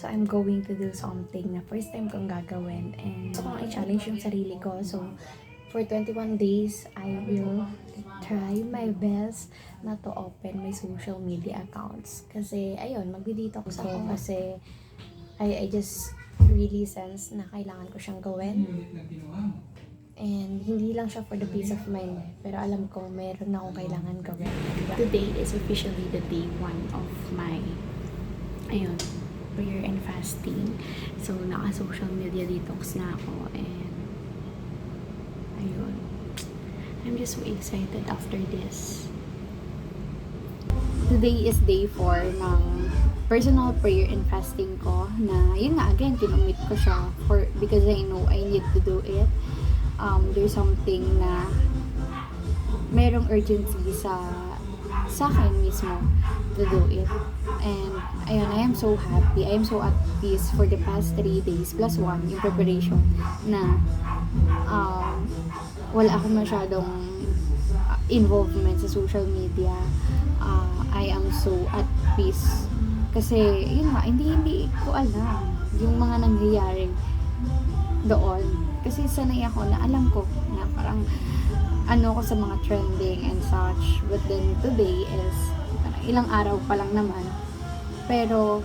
So, I'm going to do something na first time kong gagawin. And gusto kong i-challenge yung sarili ko. So, for 21 days, I will try my best na to open my social media accounts. Kasi, ayun, magdi-detox ako kasi I just really sense na kailangan ko siyang gawin. And hindi lang siya for the peace of mind. Pero alam ko, meron akong kailangan gawin. Today is officially the day 1 of my prayer and fasting. So, naka-social media detox na ako and ayun. I'm just so excited after this. Today is day 4 ng personal prayer and fasting ko na yun nga again, kinumit ko siya because I know I need to do it. There's something na merong urgency sa akin mismo to do it. And ayun, I am so happy. I am so at peace for the past 3 days plus 1 yung preparation na wala akong masyadong involvement sa social media. I am so at peace kasi yun nga, hindi ko alam yung mga nangyayari doon kasi sanay ako na alam ko na parang ano ko sa mga trending and such, but then today is ilang araw pa lang naman pero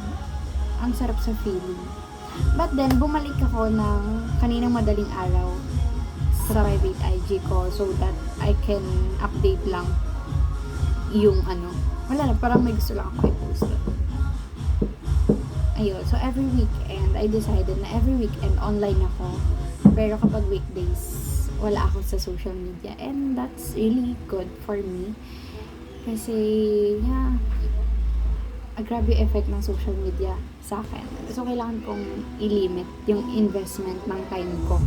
ang sarap sa feeling. But then bumalik ako ng kaninang madaling araw sa private IG ko so that I can update lang yung wala lang, parang may gusto lang ako i-post. Ayun, so every weekend I decided na every weekend online ako, pero kapag weekdays wala ako sa social media, and that's really good for me kasi grabe yung effect ng social media sa akin. So kailangan kong i-limit yung investment ng time ko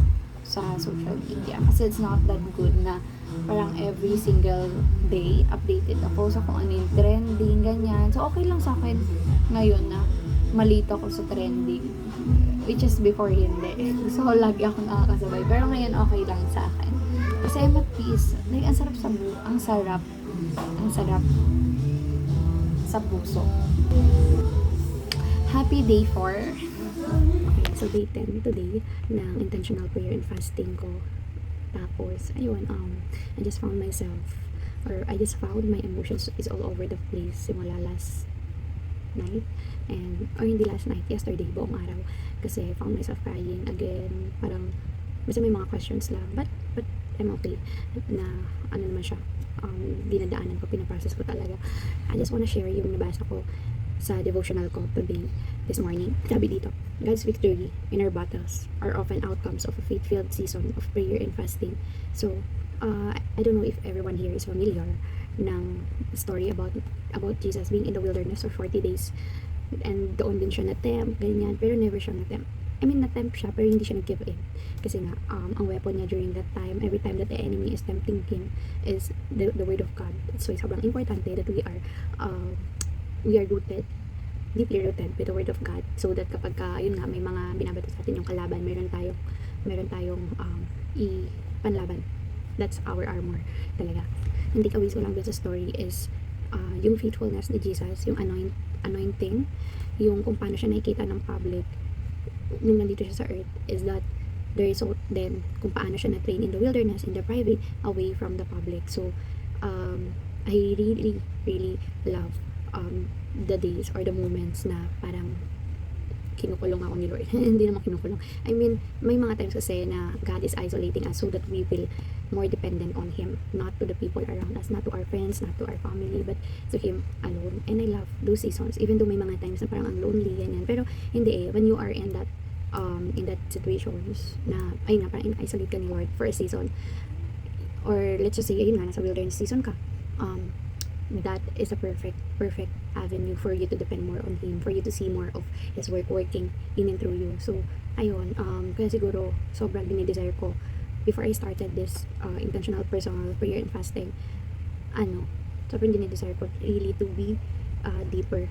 sa social media kasi it's not that good na parang every single day updated ako sa kung ano yung trending, ganyan. So okay lang sa akin ngayon na malito ako sa trending, which is before hindi. So lagi ako nakakasabay, pero ngayon okay lang sa akin kasi I'm at peace. Like, ang sarap sa puso. Happy day 4. Okay, so day 10 today ng intentional prayer and fasting ko. Tapos, ayun, I just found my emotions is all over the place simula last night, hindi last night, yesterday, buong araw. Kasi I found myself crying again. Parang, basta may mga questions lang. But I'm okay. Na, naman siya. Dinadaanan ko, pinaprocess ko talaga. I just wanna share yung nabasa ko sa devotional ko today, this morning. Sabi dito, God's victory in our battles are often outcomes of a faith-filled season of prayer and fasting. So, I don't know if everyone here is familiar ng story about Jesus being in the wilderness for 40 days. And doon din siya na-tempt, ganyan, pero never siya na-tempt. I mean, na-tempt siya, pero hindi siya nag-give in. Kasi nga, ang weapon niya during that time, every time that the enemy is tempting him, is the word of God. So, sobrang importante that we are rooted, deeply rooted with the word of God, so that kapag yun nga, may mga binabato sa atin yung kalaban, meron tayong panlaban. That's our armor talaga. Hindi takeaways ko lang dun sa story is yung faithfulness ni Jesus, yung anointing, yung kung paano siya nakikita ng public nung nandito siya sa earth, is that the result then kung paano siya na-train in the wilderness, in the private, away from the public. So I really love the days or the moments na parang kinukulong ako ni Lord. Hindi naman kinukulong. I mean, may mga times kasi na God is isolating us so that we will more dependent on Him, not to the people around us, not to our friends, not to our family, but to Him alone. And I love those seasons, even though may mga times na parang ang lonely, ganyan. Pero hindi when you are in that situations na, parang isolate ka ni Lord for a season, or let's just say, ayun nga, nasa wilderness season ka, that is a perfect avenue for you to depend more on Him, for you to see more of His work working in and through you. So, ayun, kaya siguro sobrang dinidesire ko before I started this intentional personal prayer and fasting, sobrang dinidesire ko really to be deeper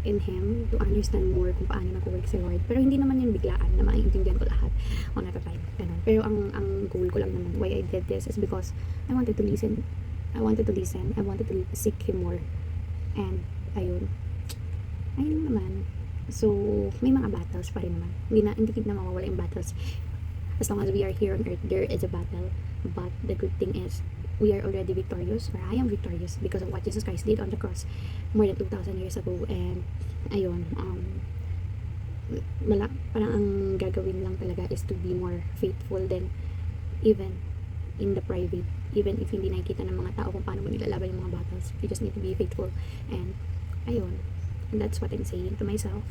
in Him, to understand more kung paano nag-work si Lord. Pero hindi naman yung biglaan na maintindihan ko lahat one at a time. Ganun. Pero ang goal ko lang naman, why I did this, is because I wanted to listen. I wanted to seek Him more. And ayun naman, So, may mga battles pa rin naman. Hindi na mawawala yung battles. As long as we are here on earth, there is a battle. But the good thing is, we are already victorious, or I am victorious because of what Jesus Christ did on the cross more than 2,000 years ago. And, ayun, parang ang gagawin lang talaga is to be more faithful than even in the private. Even if hindi nakikita ng mga tao kung paano mo nilalaban yung mga battles. You just need to be faithful. And, ayun. And that's what I'm saying to myself.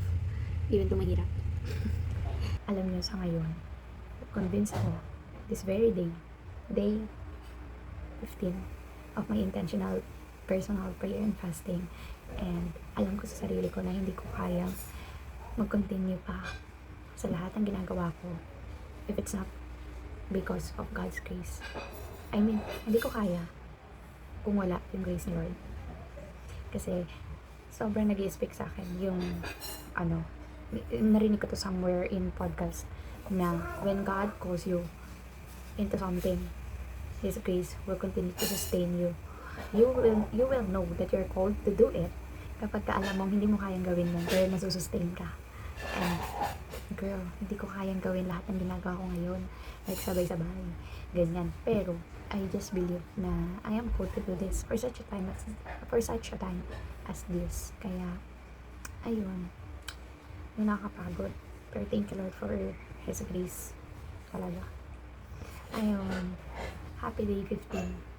Even to mahirap. Alam niyo, sa ngayon, convinced ako, this very day, day 15 of my intentional personal prayer and fasting. And alam ko sa sarili ko na hindi ko kayang mag-continue pa sa lahat ng ginagawa ko if it's not because of God's grace. I mean, hindi ko kaya kung wala yung grace ni Lord. Kasi sobrang nag-i-speak sa akin yung narinig ko to somewhere in podcast na when God calls you into something, His grace will continue to sustain you. You will know that you're called to do it kapag ka alam mong hindi mo kayang gawin yun pero nasusustain ka. And girl, hindi ko kayang gawin lahat ng ginagawa ko ngayon, like sabay-sabay ganyan, pero I just believe na I am called to do this for such a time as this. Kaya ayun, nakakapagod, pero thank you Lord for His grace talaga. Ayun, happy day 15.